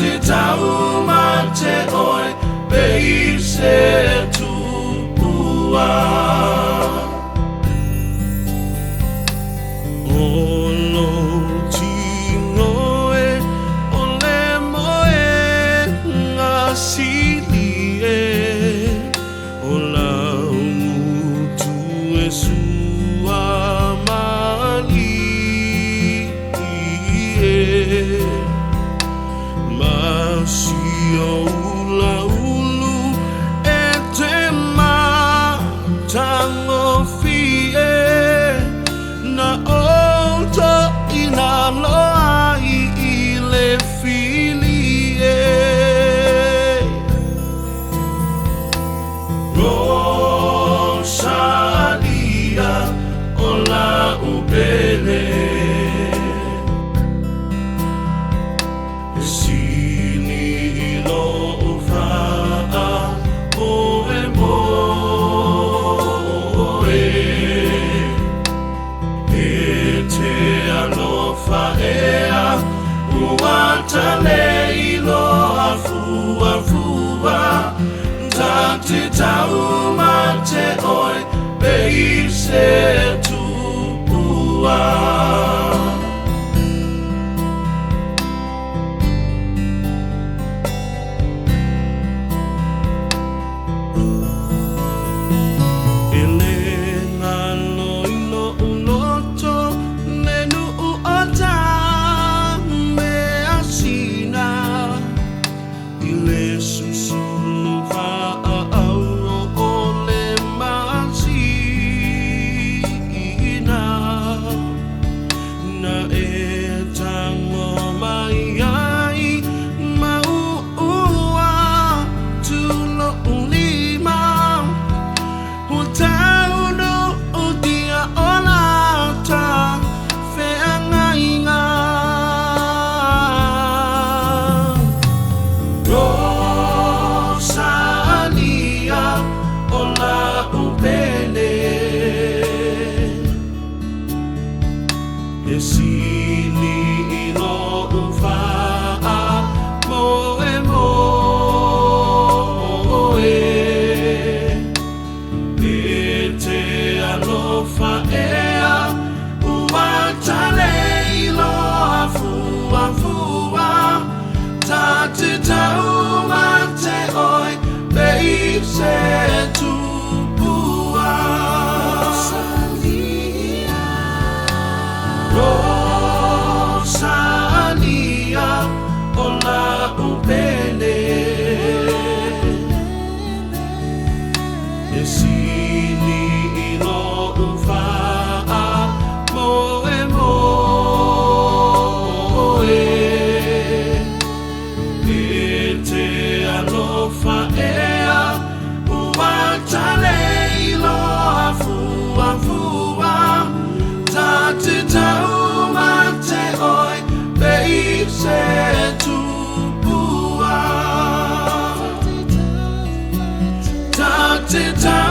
te tau ma te oi pei se tupua. Olo tingoe o le moe ngā sili e o lau mutu e sua mali e masio ula ulu e te matango fie na oto ina loa I le fili e Rosalia o la ubele sini lo ufaa moe moe te alofa ea uata leilo afua fua ta te tau ma te oi pei se tupua. E sini no ufaa moe moe e te alofa ea uata leilo afua fua ta te tau ma te oi pei se tupua. Rosalia o la ubele e sini no ufaa moe moe e te alofa ea uata leilo afua fua ta te tau ma te oi pei se tupua. Ta te tau